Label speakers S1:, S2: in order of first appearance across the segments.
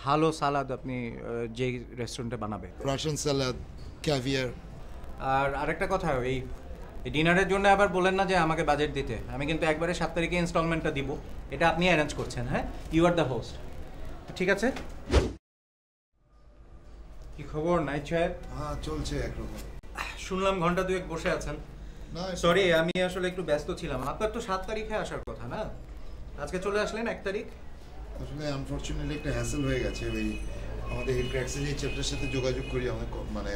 S1: ভালো সালাদ আপনি যে রেস্টুরেন্টে বানাবে।
S2: রাশিয়ান সালাদ, ক্যাভিয়ার।
S1: আর আরেকটা কথা, এই ডিনারের জন্য আবার বলেন না যে আমাকে বাজেট দিতে। আমি কিন্তু একবারে 7 তারিখে ইনস্টলমেন্টটা দিব, এটা আপনি অ্যারেঞ্জ করছেন। হ্যাঁ, ইউ আর দ্য হোস্ট। ঠিক আছে। কি খবর নাইট সাহেব?
S2: হ্যাঁ, চলছে একরকম।
S1: শুনলাম ঘন্টা দুয়েক বসে আছেন।
S2: না,
S1: সরি, আমি আসলে একটু ব্যস্ত ছিলাম। আপনার তো 7 তারিখে আসার কথা না, আজকে চলে আসলেন 1 তারিখ।
S2: আসলে আনফরচুনেটলি একটা হ্যাসেল হয়ে গেছে। ওই আমাদের হেড ক্র্যাক্সে যে চ্যাপ্টারের সাথে যোগাযোগ করি, আমি মানে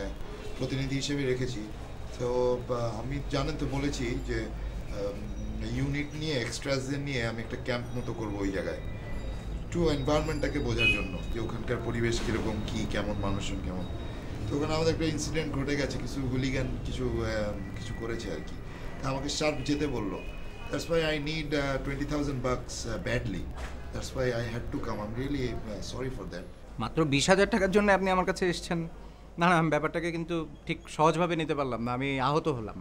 S2: প্রতিনিধি হিসেবে রেখেছি। তো আমি জানেন তো বলেছি যে ইউনিট নিয়ে এক্সট্রাসদের নিয়ে আমি একটা ক্যাম্প মতো করবো ওই জায়গায়, একটু এনভায়রনমেন্টটাকে বোঝার জন্য যে ওখানকার পরিবেশ কীরকম, কী কেমন মানুষজন কেমন। তো ওখানে আমাদের একটা ইনসিডেন্ট ঘটে গেছে, কিছু হুলিগান কিছু করেছে আর কি। তা আমাকে শার্প যেতে বললো। That's why I need $20,000 badly. That's why I had to come. I am really sorry for that.
S1: মাত্র 20,000 টাকার জন্য আপনি আমার কাছে এসেছেন? না না, আমি ব্যাপারটাকে কিন্তু ঠিক সহজভাবে নিতে পারলাম না, আমি আহত হলাম।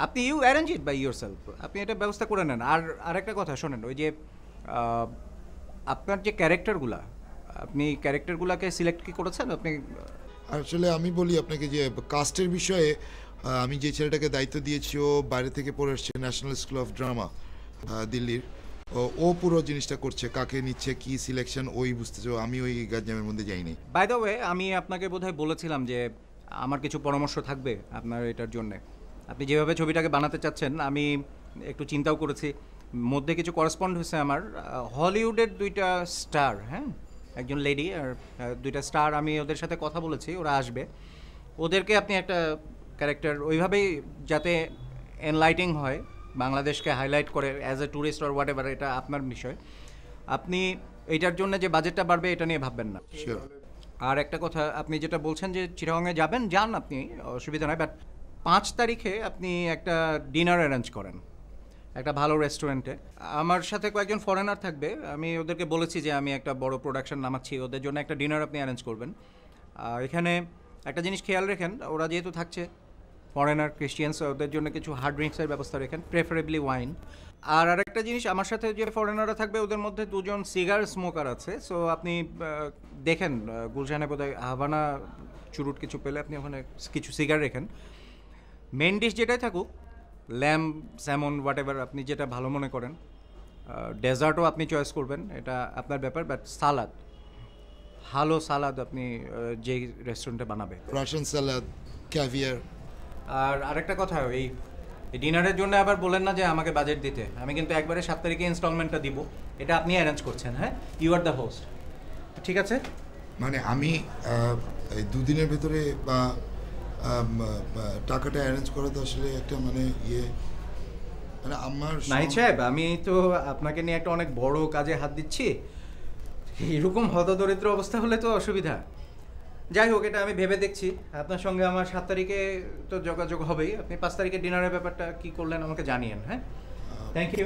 S1: আপনি you arrange it by yourself, আপনি এটা ব্যবস্থা করে নেন। আর আরেকটা কথা শোনেন, ওই যে আপনার যে ক্যারেক্টারগুলা, আপনি ক্যারেক্টারগুলোকে সিলেক্ট কি করেছেন আপনি?
S2: আসলে আমি বলি আপনাকে যে কাস্টের বিষয়ে আমি যে ছেলেটাকে দায়িত্ব দিয়েছি ও বাইরে থেকে পড়ে এসছে, ন্যাশনাল স্কুল অফ ড্রামা দিল্লির। ও পুরো জিনিসটা করছে, কাকে নিচ্ছে, কি সিলেকশন ওই বুঝতেছে। আমি ওই গাজ্জামের মধ্যে যাইনি।
S1: বাই দ্য ওয়ে, আমি আপনাকে বোধহয় বলেছিলাম যে আমার কিছু পরামর্শ থাকবে আপনার এটার জন্যে। আপনি যেভাবে ছবিটাকে বানাতে চাচ্ছেন, আমি একটু চিন্তাও করেছি। মধ্যে কিছু করেসপন্ড হয়েছে আমার। হলিউডের 2টা স্টার, হ্যাঁ, একজন লেডি আর 2টা স্টার, আমি ওদের সাথে কথা বলেছি, ওরা আসবে। ওদেরকে আপনি একটা ক্যারেক্টার ওইভাবেই যাতে এনলাইটিং হয়, বাংলাদেশকে হাইলাইট করে as a tourist or what ever, এটা আপনার বিষয়। আপনি এইটার জন্য যে বাজেটটা বাড়বে এটা নিয়ে ভাববেন না।
S2: শিওর।
S1: আর একটা কথা, আপনি যেটা বলছেন যে চিটাগংয়ে যাবেন, যান, আপনি অসুবিধা নয়। বাট 5 তারিখে আপনি একটা ডিনার অ্যারেঞ্জ করেন একটা ভালো রেস্টুরেন্টে। আমার সাথে কয়েকজন ফরেনার থাকবে, আমি ওদেরকে বলেছি যে আমি একটা বড় প্রোডাকশন নামাচ্ছি, ওদের জন্য একটা ডিনার আপনি অ্যারেঞ্জ করবেন। আর এখানে একটা জিনিস খেয়াল রাখেন, ওরা যেহেতু থাকছে ফরেনার ক্রিশ্চিয়ানস, ওদের জন্য কিছু হার্ড ড্রিঙ্কসের ব্যবস্থা রাখেন, প্রেফারেবলি ওয়াইন। আর আরেকটা জিনিস, আমার সাথে যে ফরেনাররা থাকবে ওদের মধ্যে 2জন সিগার স্মোকার আছে। সো আপনি দেখেন গুলশানে বোধহয় হাভানা চুরুট কিছু পেলে আপনি ওখানে কিছু সিগার রেখেন। মেন ডিশ যেটাই থাকুক, ল্যাম্ব, স্যামন, হোয়াট এভার, আপনি যেটা ভালো মনে করেন। ডেজার্টও আপনি চয়েস করবেন, এটা আপনার ব্যাপার। বাট সালাদ, ভালো সালাদ আপনি যে রেস্টুরেন্টে বানাবে।
S2: রাশিয়ান সালাদ, ক্যাভিয়ার।
S1: আর আরেকটা কথা, এই ডিনারের জন্য আবার বলেন না যে আমাকে বাজেট দিতে। আমি কিন্তু একবারে 7 তারিখে ইনস্টলমেন্টটা দিব, এটা আপনি অ্যারেঞ্জ করছেন। হ্যাঁ, ইউ আর দ্য হোস্ট। ঠিক আছে।
S2: মানে আমি এই দুদিনের ভেতরে বা টাকাটা অ্যারেঞ্জ করা তো আসলে একটা মানে মানে আমার
S1: নাহিদ সাহেব, আমি তো আপনাকে নিয়ে একটা অনেক বড় কাজে হাত দিচ্ছি, এরকম হতদরিদ্র অবস্থা হলে তো অসুবিধা। যাই হোক, এটা আমি ভেবে দেখছি। আপনার সঙ্গে আমার 7 তারিখে তো যোগাযোগ হবেই। আপনি 5 তারিখে ডিনারের ব্যাপারটা কি করলেন আমাকে জানিয়েন। হ্যাঁ, থ্যাংক ইউ।